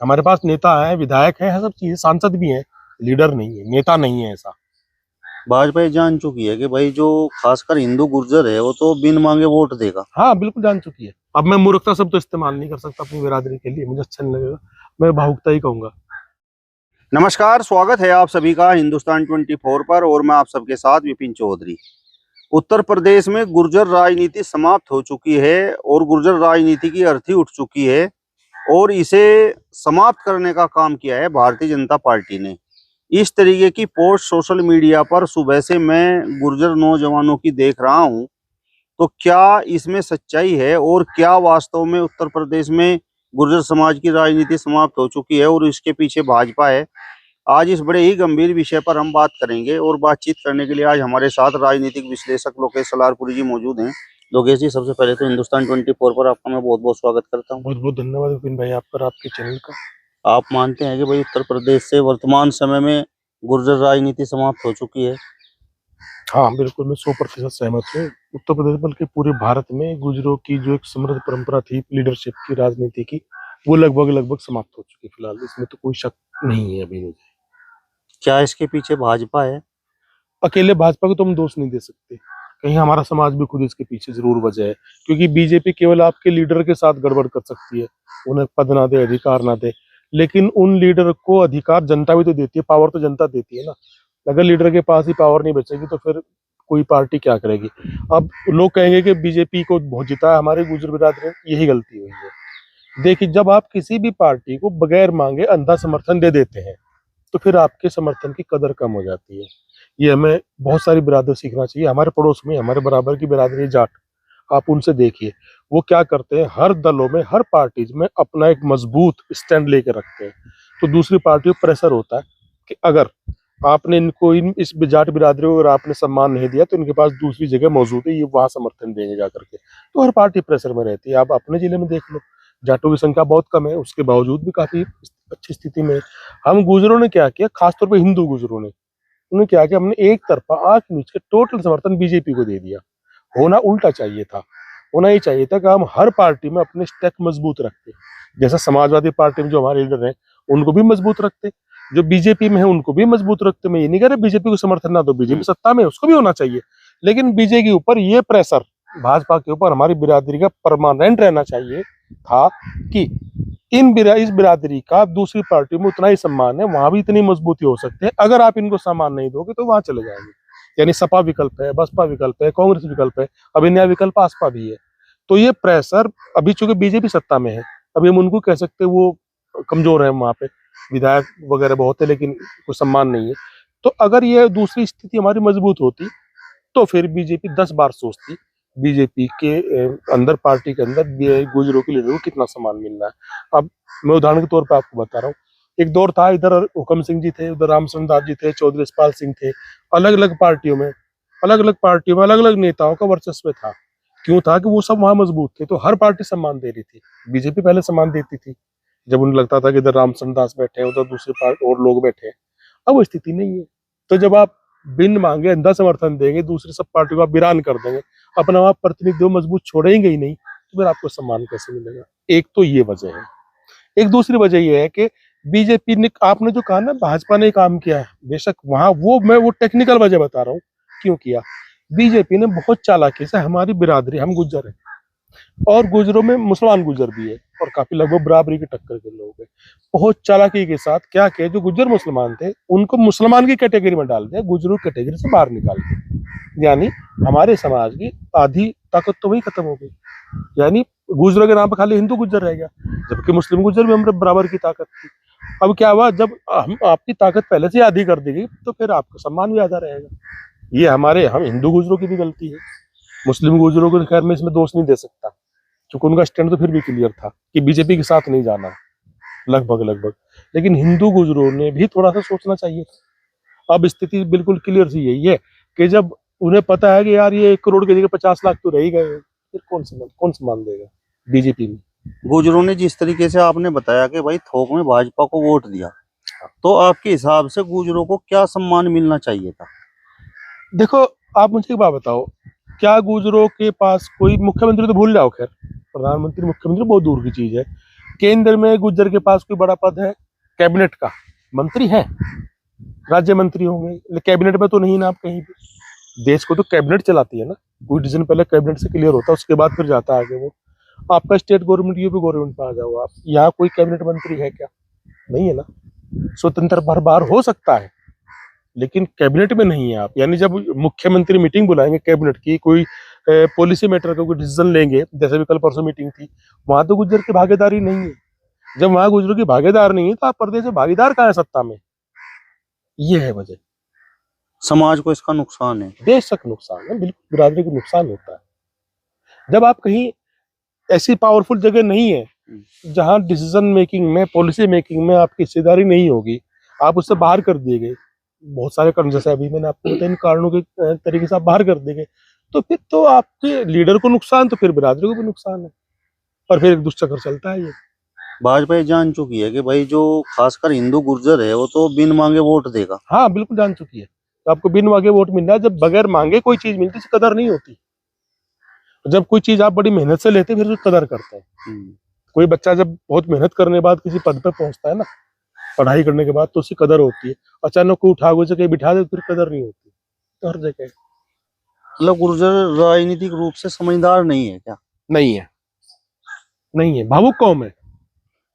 हमारे पास नेता है, विधायक है, सब चीजें, सांसद भी है, लीडर नहीं है, नेता नहीं है ऐसा। भाजपा ये जान चुकी है कि भाई जो खासकर हिंदू गुर्जर है वो तो बिन मांगे वोट देगा। हाँ बिल्कुल जान चुकी है। अब मैं मूर्खता शब्द तो इस्तेमाल नहीं कर सकता अपनी बिरादरी के लिए, मुझे अच्छा नहीं लगेगा, मैं भावुकता ही कहूंगा। नमस्कार, स्वागत है आप सभी का हिंदुस्तान 24 पर और मैं आप सबके साथ विपिन चौधरी। उत्तर प्रदेश में गुर्जर राजनीति समाप्त हो चुकी है और गुर्जर राजनीति की अर्थी उठ चुकी है और इसे समाप्त करने का काम किया है भारतीय जनता पार्टी ने। इस तरीके की पोस्ट सोशल मीडिया पर सुबह से मैं गुर्जर नौजवानों की देख रहा हूं, तो क्या इसमें सच्चाई है और क्या वास्तव में उत्तर प्रदेश में गुर्जर समाज की राजनीति समाप्त हो चुकी है और इसके पीछे भाजपा है? आज इस बड़े ही गंभीर विषय पर हम बात करेंगे और बातचीत करने के लिए आज हमारे साथ राजनीतिक विश्लेषक लोकेश सलारपुरी जी मौजूद हैं। लोकेश जी, सबसे पहले तो हिंदुस्तान 24 पर आपका मैं बहुत बहुत स्वागत करता हूँ। बहुत बहुत धन्यवाद विपिन भाई आप पर, आपके चैनल का। आप मानते हैं कि भाई उत्तर प्रदेश से वर्तमान समय में गुर्जर राजनीति समाप्त हो चुकी है? हाँ बिल्कुल, मैं 100% सहमत हूँ। उत्तर प्रदेश बल्कि पूरे भारत में गुजरों की जो एक समृद्ध परंपरा थी लीडरशिप की, राजनीति की, वो लगभग लगभग समाप्त हो चुकी है फिलहाल, इसमें तो कोई शक नहीं है अभी मुझे। क्या इसके पीछे भाजपा है? अकेले भाजपा को तो हम दोष नहीं दे सकते, कहीं हमारा समाज भी खुद इसके पीछे जरूर वजह है, क्योंकि बीजेपी केवल आपके लीडर के साथ गड़बड़ कर सकती है, उन्हें पद ना दे, अधिकार ना दे, लेकिन उन लीडर को अधिकार जनता भी तो देती है, पावर तो जनता देती है ना। अगर लीडर के पास ही पावर नहीं बचेगी तो फिर कोई पार्टी क्या करेगी। अब लोग कहेंगे कि बीजेपी को बहुत जिता है, हमारे गुजर बिरादरी में यही गलती हुई है। देखिए, जब आप किसी भी पार्टी को बगैर मांगे अंधा समर्थन दे देते हैं तो फिर आपके समर्थन की कदर कम हो जाती है। ये हमें बहुत सारी बिरादर सीखना चाहिए। हमारे पड़ोस में हमारे बराबर की बिरादरी जाट, आप उनसे देखिए, वो क्या करते हैं, हर दलों में, हर पार्टीज में अपना एक मजबूत स्टैंड लेके रखते हैं। तो दूसरी पार्टी को प्रेशर होता है कि अगर आपने इनको, इस जाट बिरादरी को अगर आपने सम्मान नहीं दिया तो इनके पास दूसरी जगह मौजूद है, ये वहां समर्थन देंगे जाकर के। तो हर पार्टी प्रेशर में रहती है। आप अपने जिले में देख लो, जाटों की संख्या बहुत कम है, उसके बावजूद भी काफी अच्छी स्थिति में है। हम गुजरों ने क्या किया, खासतौर पर हिंदू गुजरों ने, उन्होंने क्या किया, हमने एक तरफा आंख मीच के टोटल समर्थन बीजेपी को दे दिया। होना उल्टा चाहिए था, होना ही चाहिए था कि हम हर पार्टी में अपने स्टेक मजबूत रखते, जैसा समाजवादी पार्टी में जो हमारे लीडर हैं उनको भी मजबूत रखते, जो बीजेपी में है उनको भी मजबूत रखते। मैं ये नहीं कह रहा बीजेपी को समर्थन ना दो, बीजेपी सत्ता में उसको भी होना चाहिए, लेकिन बीजेपी के ऊपर ये प्रेशर, भाजपा के ऊपर हमारी बिरादरी का परमानेंट रहना चाहिए था कि इस बिरादरी का दूसरी पार्टी में उतना ही सम्मान है, वहां भी इतनी मजबूती हो सकती है। अगर आप इनको सम्मान नहीं दोगे तो वहां चले जाएंगे। यानी सपा विकल्प है, बसपा विकल्प है, कांग्रेस विकल्प है, अभी नया विकल्प आसपा भी है। तो ये प्रेशर, अभी चूंकि बीजेपी सत्ता में है, अभी हम उनको कह सकते हैं वो कमजोर है, वहां पे विधायक वगैरह बहुत है लेकिन कोई सम्मान नहीं है। तो अगर ये दूसरी स्थिति हमारी मजबूत होती तो फिर बीजेपी 10 बार सोचती, बीजेपी के अंदर, पार्टी के अंदर गुजरों के लीडर को कितना सम्मान मिलना है। अब मैं उदाहरण के तौर पर आपको बता रहा हूँ, एक दौर था, इधर हुक्म सिंह जी थे, उधर रामचंद्र दास जी थे, चौधरी यशपाल सिंह थे, अलग अलग पार्टियों में, अलग अलग पार्टियों में अलग अलग नेताओं का वर्चस्व था। क्यों था कि वो सब वहां मजबूत थे, तो हर पार्टी सम्मान दे रही थी। बीजेपी पहले सम्मान देती थी जब उन्हें लगता था कि इधर रामचंद्र दास बैठे हैं, उधर दूसरी पार्टी और लोग बैठे हैं। अब वो स्थिति नहीं है। तो जब आप बिन मांगे अंधा समर्थन देंगे, दूसरी सब पार्टी को आप वीरान कर देंगे, अपना आप प्रतिनिधित्व मजबूत छोड़ेंगे ही नहीं, तो फिर आपको सम्मान कैसे मिलेगा। एक तो ये वजह है। एक दूसरी वजह ये है कि बीजेपी ने, आपने जो कहा ना भाजपा ने काम किया है, बेशक वहां वो टेक्निकल वजह बता रहा हूँ क्यों किया। बीजेपी ने बहुत चालाकी से, हमारी बिरादरी, हम गुज्जर है और गुजरों में मुसलमान गुजर भी है और काफी लगभग बराबरी की टक्कर के लोग हैं, बहुत चालाकी के साथ क्या किया, जो गुजर मुसलमान थे उनको मुसलमान की कैटेगरी में डाल दिया, गुजरों कैटेगरी से बाहर निकाल दिया। यानी हमारे समाज की आधी ताकत तो वही खत्म हो गई। यानी गुजरों के नाम पर खाली हिंदू गुजर रह गया, जबकि मुस्लिम गुजर भी हमारे बराबर की ताकत थी। अब क्या हुआ, जब हम आपकी ताकत पहले से आधी कर दी गई तो फिर आपका सम्मान भी आधा रहेगा। ये हम हिंदू गुजरों की भी गलती है। मुस्लिम गुजरों को खैर मैं इसमें दोष नहीं दे सकता, क्योंकि उनका स्टैंड तो फिर भी क्लियर था कि बीजेपी के साथ नहीं जाना, लगभग लगभग। लेकिन हिंदू गुजरों ने भी थोड़ा सा सोचना चाहिए था। अब स्थिति बिल्कुल क्लियर सी यही है कि जब उन्हें पता है कि यार ये 1 करोड़ की जगह 50 लाख तो रह ही गए, फिर कौन सम्मान देगा बीजेपी में। गुर्जरों ने जिस तरीके से आपने बताया कि भाई थोक में भाजपा को वोट दिया, तो आपके हिसाब से गुर्जरों को क्या सम्मान मिलना चाहिए था? देखो, आप मुझे एक बात बताओ, क्या गुजरों के पास कोई मुख्यमंत्री, तो भूल जाओ, खैर प्रधानमंत्री मुख्यमंत्री बहुत दूर की चीज है, केंद्र में गुज्जर के पास कोई बड़ा पद है, कैबिनेट का मंत्री है, राज्य मंत्री होंगे, कैबिनेट में तो नहीं ना आप कहीं भी। देश को तो कैबिनेट चलाती है ना, कोई डिसीजन पहले कैबिनेट से क्लियर होता है, उसके बाद फिर जाता है आगे वो। आपका स्टेट गवर्नमेंट यूपी गवर्नमेंट में आ जाओ आप, यहाँ कोई कैबिनेट मंत्री है क्या? नहीं है ना। स्वतंत्र बार हो सकता है लेकिन कैबिनेट में नहीं है आप। यानी जब मुख्यमंत्री मीटिंग बुलाएंगे कैबिनेट की, कोई पॉलिसी मैटर का कोई डिसीजन लेंगे, जैसे भी कल परसों मीटिंग थी, वहां तो गुज्जर की भागीदारी नहीं है। जब वहां गुज्जरों की भागीदार नहीं है तो आप प्रदेश में भागीदार कहाँ है सत्ता में? ये है वजह। समाज को इसका नुकसान है। बेशक नुकसान है, बिल्कुल बिरादरी को नुकसान होता है। जब आप कहीं ऐसी पावरफुल जगह नहीं है जहां डिसीजन मेकिंग में, पॉलिसी मेकिंग में आपकी हिस्सेदारी नहीं होगी, आप उससे बाहर कर दिए गए, बहुत सारे कारण जैसे अभी मैंने आपको बताया, इन कारणों के तरीके से आप बाहर कर दिए गए, तो फिर तो आपके लीडर को नुकसान, तो फिर बिरादरी को भी नुकसान है, और फिर एक दुष्चक्र चलता है ये। भाजपा ये जान चुकी है कि भाई जो खासकर हिंदू गुर्जर है वो तो बिन मांगे वोट देगा। हाँ बिल्कुल जान चुकी है। तो आपको बिन मांगे वोट मिल रहा है, जब बगैर मांगे कोई चीज मिलती है उसकी कदर नहीं होती। जब कोई चीज आप बड़ी मेहनत से लेते हैं फिर उसकी कदर करते हैं। कोई बच्चा जब बहुत मेहनत करने के बाद किसी पद पे पहुंचता है ना, पढ़ाई करने के बाद, तो उसकी कदर होती है। अचानक को उठा उसे कहीं बिठा दे फिर कदर नहीं होती। तो हर जगह मतलब गुर्जर राजनीतिक रूप से समझदार नहीं है क्या? नहीं है, नहीं है, भावुक कौम है,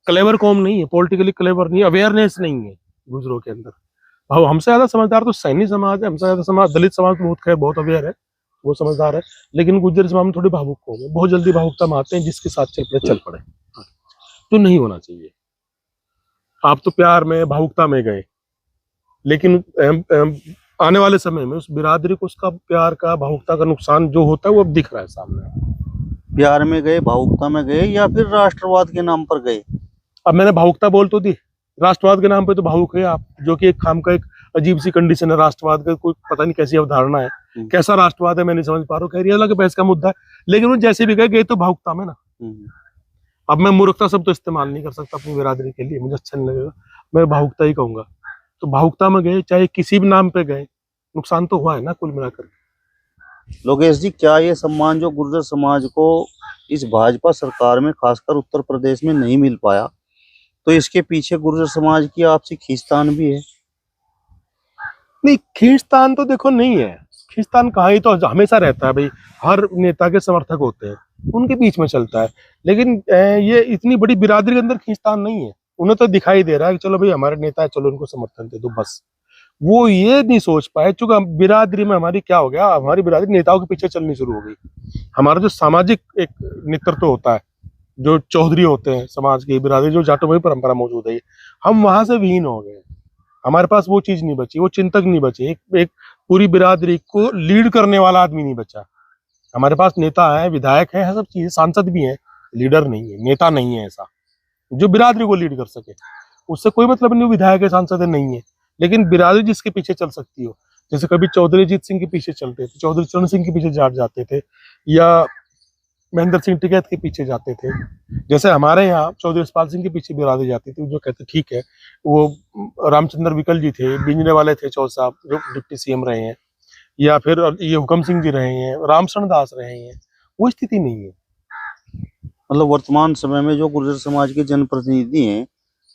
क्लेवर कौम नहीं है, पॉलिटिकली क्लेवर नहीं है, अवेयरनेस नहीं है गुजरों के अंदर। भाव हमसे ज्यादा समझदार तो सैनी समाज है, हमसे ज्यादा समाज, दलित समाज तो बहुत खैर बहुत अवेयर है, वो समझदार है, लेकिन गुज्जर समाज में थोड़ी भावुक कौम है, बहुत जल्दी भावुकता में आते हैं, जिसके साथ चल पड़े। तो नहीं होना चाहिए। आप तो प्यार में भावुकता में गए, लेकिन आने वाले समय में उस बिरादरी को उसका प्यार का, भावुकता का नुकसान जो होता है वो अब दिख रहा है सामने। प्यार में गए, भावुकता में गए, या फिर राष्ट्रवाद के नाम पर गए? अब मैंने भावुकता बोल तो दी, राष्ट्रवाद के नाम पे तो भावुक है आप, जो कि एक खाम का एक अजीब सी कंडीशन है राष्ट्रवाद का, कोई पता नहीं कैसी अवधारणा है, कैसा राष्ट्रवाद है मैं नहीं समझ पा रहा हूँ। खैर ये अलग बहस का मुद्दा है, लेकिन वो जैसे भी गए तो भावुकता में ना। अब मैं मूर्खता शब्द तो इस्तेमाल नहीं कर सकता अपनी बिरादरी के लिए, मुझे अच्छा नहीं लगेगा, मैं भावुकता ही कहूंगा। तो भावुकता में गए, चाहे किसी भी नाम पे गए, नुकसान तो हुआ है ना कुल मिलाकर। लोकेश जी, क्या ये सम्मान जो गुर्जर समाज को इस भाजपा सरकार में खासकर उत्तर प्रदेश में नहीं मिल पाया, तो इसके पीछे गुर्जर समाज की आपसी खींचतान भी है? नहीं, खींचतान तो देखो नहीं है, खींचतान कहाँ, ही तो हमेशा रहता है भाई, हर नेता के समर्थक होते हैं, उनके बीच में चलता है, लेकिन ये इतनी बड़ी बिरादरी के अंदर खींचतान नहीं है। उन्हें तो दिखाई दे रहा है कि चलो भाई हमारे नेता है, चलो उनको समर्थन दे दो, बस। वो ये नहीं सोच पाए, चूंकि बिरादरी में हमारी क्या हो गया, हमारी बिरादरी नेताओं के पीछे चलनी शुरू हो गई। हमारा जो सामाजिक एक नेतृत्व होता है, जो चौधरी होते हैं समाज की बिरादरी, जो जाटो में परंपरा मौजूद है, हम वहां से विहीन हो गए। हमारे पास वो चीज नहीं बची, वो चिंतक नहीं बचे, एक पूरी बिरादरी को लीड करने वाला आदमी नहीं बचा। हमारे पास नेता है, विधायक है, सब चीजें, सांसद भी है, लीडर नहीं है, नेता नहीं है ऐसा जो बिरादरी को लीड कर सके। उससे कोई मतलब नहीं विधायक है, सांसद है, नहीं है, लेकिन बिरादरी जिसके पीछे चल सकती हो। जैसे कभी चौधरी अजीत सिंह के पीछे चलते थे, चौधरी चरण सिंह के पीछे जाते थे, या महेंद्र सिंह टिकैत के पीछे जाते थे। जैसे हमारे यहाँ चौधरी यशपाल सिंह के पीछे बिरादरी जाती थी, जो कहते ठीक है, वो रामचंद्र विकल जी थे, बिजने वाले थे चौधरी साहब, जो डिप्टी सीएम रहे हैं, या फिर ये हुकम सिंह जी रहे हैं, रामशरण दास रहे हैं। वो स्थिति नहीं है। मतलब वर्तमान समय में जो गुर्जर समाज के जनप्रतिनिधि हैं,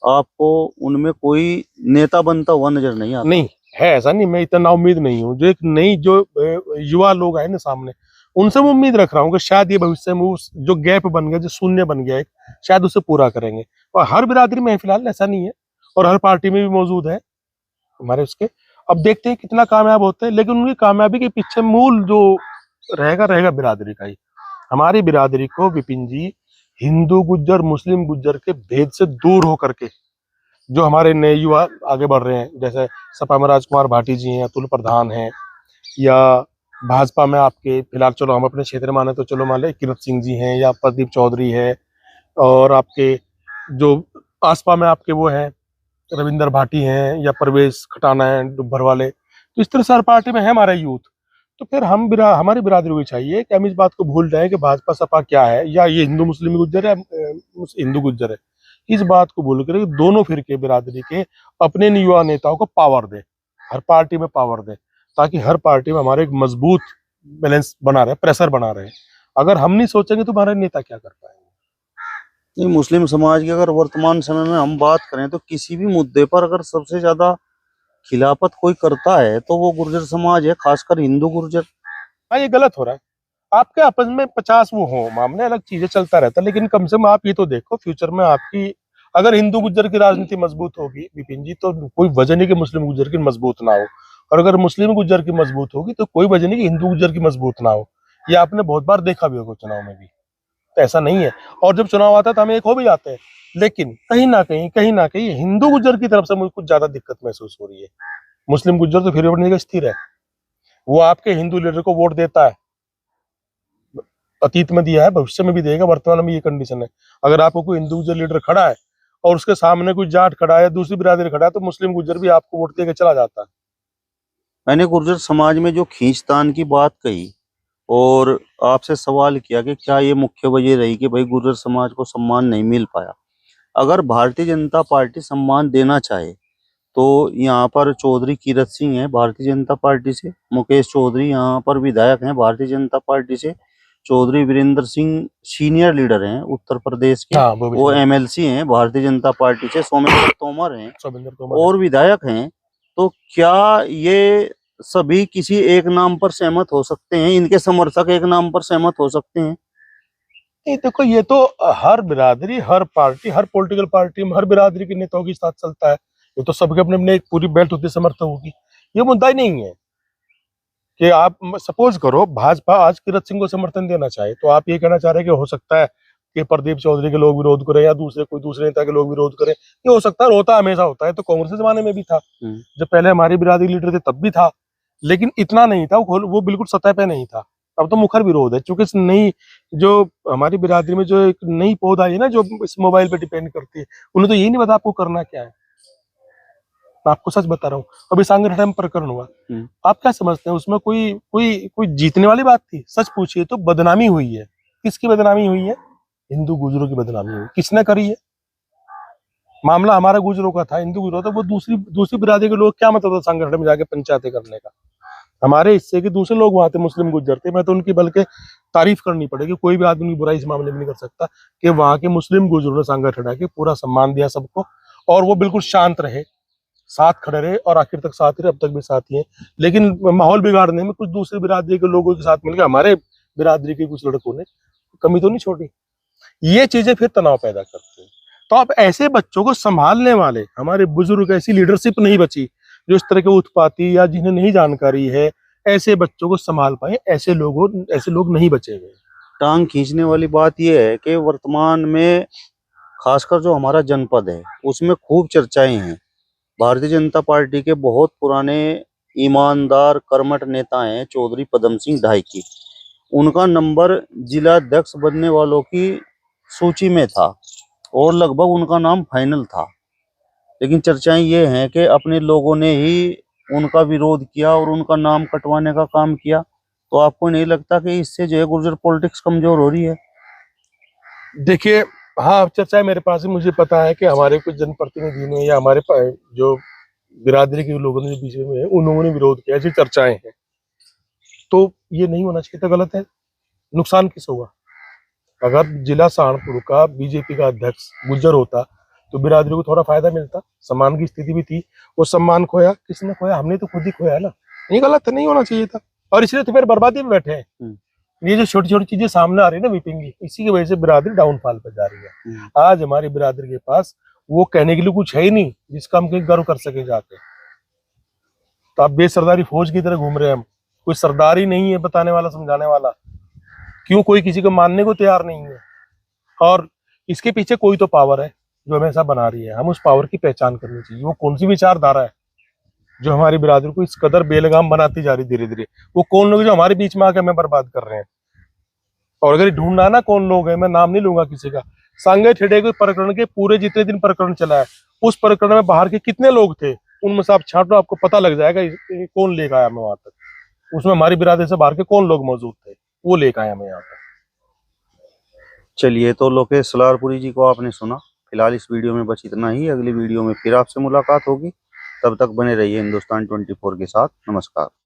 आपको उनमें कोई नेता बनता हुआ नजर नहीं आता? नहीं है, ऐसा नहीं, मैं इतना उम्मीद नहीं हूँ। जो एक नई जो युवा लोग आए ना सामने, उनसे मैं उम्मीद रख रहा हूँ कि शायद ये भविष्य में उस जो गैप बन गया, जो शून्य बन गया एक, शायद उसे पूरा करेंगे। और हर बिरादरी में फिलहाल ऐसा नहीं है, और हर पार्टी में भी मौजूद है हमारे उसके। अब देखते हैं कितना कामयाब होते हैं, लेकिन उनकी कामयाबी के पीछे मूल जो रहेगा बिरादरी का ही। हमारी बिरादरी को विपिन जी हिंदू गुज्जर, मुस्लिम गुज्जर के भेद से दूर होकर के जो हमारे नए युवा आगे बढ़ रहे हैं, जैसे सपा में राजकुमार भाटी जी हैं, अतुल प्रधान हैं, या भाजपा में आपके फिलहाल, चलो हम अपने क्षेत्र में आने तो चलो मान ले किरत सिंह जी हैं, या प्रदीप चौधरी है, और आपके जो आसपा में आपके वो हैं रविंदर भाटी हैं, या परवेश खटाना है डुब्बर वाले। तो इस तरह से हर पार्टी में है हमारा यूथ। तो फिर हमारी बिरादरी को चाहिए कि हम इस बात को भूल जाएं कि भाजपा सपा क्या है, या ये हिंदू मुस्लिम गुज्जर है, हिंदू गुज्जर है। इस बात को भूल कर दोनों फिरके बिरादरी के अपने युवा नेताओं को पावर दे, हर पार्टी में पावर दे, ताकि हर पार्टी में हमारे एक मजबूत बैलेंस बना रहे, प्रेशर बना रहे। अगर हम नहीं सोचेंगे तो हमारे नेता क्या कर पाएंगे? नहीं, मुस्लिम समाज की अगर वर्तमान समय में हम बात करें तो किसी भी मुद्दे पर अगर सबसे ज्यादा खिलाफत कोई करता है तो वो गुर्जर समाज है, खासकर हिंदू गुर्जर। हाँ, ये गलत हो रहा है। आपके आपस में 50 वो हो मामले, अलग चीजें चलता रहता है, लेकिन कम से कम आप ये तो देखो फ्यूचर में आपकी अगर हिंदू गुज्जर की राजनीति मजबूत होगी विपिन जी, तो कोई वजह नहीं कि मुस्लिम गुज्जर की मजबूत ना हो। और अगर मुस्लिम गुज्जर की मजबूत होगी तो कोई वजह नहीं कि हिंदू गुज्जर की मजबूत ना हो। ये आपने बहुत बार देखा भी होगा चुनाव में भी, तो ऐसा नहीं है। और जब चुनाव आता है तो हमें एक हो भी जाते हैं, लेकिन कहीं ना कहीं हिंदू गुज्जर की तरफ से मुझे कुछ ज्यादा दिक्कत महसूस हो रही है। मुस्लिम गुज्जर तो फिर भी स्थिर है, वो आपके हिंदू लीडर को वोट देता है, अतीत में दिया है, भविष्य में भी देगा, वर्तमान में ये कंडीशन है। अगर आपको कोई हिंदू गुज्जर लीडर खड़ा है और उसके सामने कोई जाट खड़ा है, दूसरी बिरादरी खड़ा है, तो मुस्लिम गुज्जर भी आपको वोट देके चला जाता है। मैंने गुर्जर समाज में जो खींचतान की बात कही और आपसे सवाल किया कि क्या ये मुख्य वजह रही कि भाई गुर्जर समाज को सम्मान नहीं मिल पाया। अगर भारतीय जनता पार्टी सम्मान देना चाहे तो यहाँ पर चौधरी कीरत सिंह है भारतीय जनता पार्टी से, मुकेश चौधरी यहाँ पर विधायक हैं भारतीय जनता पार्टी से, चौधरी वीरेंद्र सिंह सीनियर लीडर हैं उत्तर प्रदेश के, हाँ, वो एमएलसी हैं भारतीय जनता पार्टी से, सौमेंद्र तोमर हैं सोमेंद्र तोमर और विधायक हैं। तो क्या ये सभी किसी एक नाम पर सहमत हो सकते हैं, इनके समर्थक एक नाम पर सहमत हो सकते हैं? नहीं, देखो ये तो हर बिरादरी, हर पार्टी, हर पॉलिटिकल पार्टी में हर बिरादरी के नेताओं के साथ चलता है। ये तो सबके अपने अपने एक पूरी बेल्ट होती है समर्थकों की। ये मुद्दा ही नहीं है कि आप सपोज करो भाजपा आज कीरत सिंह को समर्थन देना चाहे, तो आप ये कहना चाह रहे हैं कि हो सकता है कि प्रदीप चौधरी के लोग विरोध करें या दूसरे कोई दूसरे नेता के लोग विरोध करें। ये हो सकता है, होता हमेशा होता है, तो कांग्रेस के जमाने में भी था, जब पहले हमारी बिरादरी लीडर थे तब भी था, लेकिन इतना नहीं था, वो बिल्कुल सतह पे नहीं था। अब तो मुखर विरोध है, चूंकि इस नई जो हमारी बिरादरी में जो एक नई पौध आई है ना, जो इस मोबाइल पे डिपेंड करती है, उन्हें तो यही नहीं पता आपको करना क्या है। मैं आपको सच बता रहा हूँ, अभी सांगठन में प्रकरण हुआ, आप क्या समझते हैं उसमें कोई कोई कोई जीतने वाली बात थी? सच पूछिए तो बदनामी हुई है। किसकी बदनामी हुई है? हिंदू गुजरों की बदनामी हुई। किसने करी है? मामला हमारा गुजरों का था, हिंदू गुजरों था, वो दूसरी दूसरी बिरादरी के लोग क्या मतलब था संगठन में जाके पंचायतें करने का? हमारे हिस्से के दूसरे लोग वहां थे, मुस्लिम गुज्जर थे। मैं तो उनकी बल्कि तारीफ करनी पड़ेगी, कोई भी आदमी की बुराई इस मामले में नहीं कर सकता कि वहां के मुस्लिम गुज्जरों ने संगठन हटा के पूरा सम्मान दिया सबको, और वो बिल्कुल शांत रहे, साथ खड़े रहे और आखिर तक साथ रहे, अब तक भी साथ ही हैं। लेकिन माहौल बिगाड़ने में कुछ दूसरी बिरादरी के लोगों के साथ मिलकर हमारे बिरादरी के कुछ लड़कों ने कमी तो नहीं छोड़ी। ये चीजें फिर तनाव पैदा करती हैं। तो अब ऐसे बच्चों को संभालने वाले हमारे बुजुर्ग, ऐसी लीडरशिप नहीं बची जो इस तरह के उत्पाती या जिन्हें नहीं जानकारी है ऐसे बच्चों को संभाल पाए। ऐसे लोग नहीं बचे हुए। टांग खींचने वाली बात यह है कि वर्तमान में खासकर जो हमारा जनपद है उसमें खूब चर्चाएं हैं। भारतीय जनता पार्टी के बहुत पुराने ईमानदार कर्मठ नेता हैं चौधरी पदम सिंह ढाईकी, उनका नंबर जिला अध्यक्ष बनने वालों की सूची में था और लगभग उनका नाम फाइनल था। लेकिन चर्चाएं ये हैं कि अपने लोगों ने ही उनका विरोध किया और उनका नाम कटवाने का काम किया। तो आपको नहीं लगता कि इससे जो है गुर्जर पॉलिटिक्स कमजोर हो रही है? देखिए, हाँ, चर्चा मेरे पास है, मुझे पता है कि हमारे कुछ जनप्रतिनिधि ने या हमारे जो बिरादरी के लोगों ने बीच में है, उन्होंने विरोध किया, ऐसी चर्चाएं हैं। तो ये नहीं होना चाहिए था, गलत है। नुकसान किस होगा? अगर जिला सहारनपुर का बीजेपी का अध्यक्ष गुज्जर होता तो बिरादरी को थोड़ा फायदा मिलता, सम्मान की स्थिति भी थी। वो सम्मान खोया, किसने खोया? हमने तो खुद ही खोया है ना। ये गलत है, नहीं होना चाहिए था, और इसलिए तो फिर बर्बादी में बैठे हैं। ये जो छोटी छोटी चीजें सामने आ रही है ना विपिन जी, इसी की वजह से बिरादरी डाउनफॉल पर जा रही है। आज हमारी बिरादरी के पास वो कहने के लिए कुछ है ही नहीं जिसका हम कहीं गर्व कर सके जाके। तो आप बेसरदारी फौज की तरह घूम रहे हैं हम, कोई सरदार ही नहीं है बताने वाला, समझाने वाला। क्यों कोई किसी को मानने को तैयार नहीं है? और इसके पीछे कोई तो पावर है जो हमें ऐसा बना रही है। हम उस पावर की पहचान करनी चाहिए। वो कौन सी विचारधारा है जो हमारी बिरादरी को इस कदर बेलगाम बनाती जा रही धीरे धीरे? वो कौन लोग जो हमारे बीच में आके हमें बर्बाद कर रहे हैं? और अगर ढूंढना ना कौन लोग हैं, मैं नाम नहीं लूंगा किसी का, सांगे ठेडे के प्रकरण के पूरे जितने दिन प्रकरण चला है, उस प्रकरण में बाहर के कितने लोग थे, उनमें से आप छांटो, आपको पता लग जाएगा कौन लेकर आया हमें वहां तक। उसमें हमारी बिरादरी से बाहर के कौन लोग मौजूद थे, वो लेकर आए हमें यहाँ तक। चलिए, तो लोकेश सलारपुरी जी को आपने सुना। फिलहाल इस वीडियो में बस इतना ही। अगली वीडियो में फिर आपसे मुलाकात होगी। तब तक बने रहिए हिंदुस्तान 24 के साथ। नमस्कार।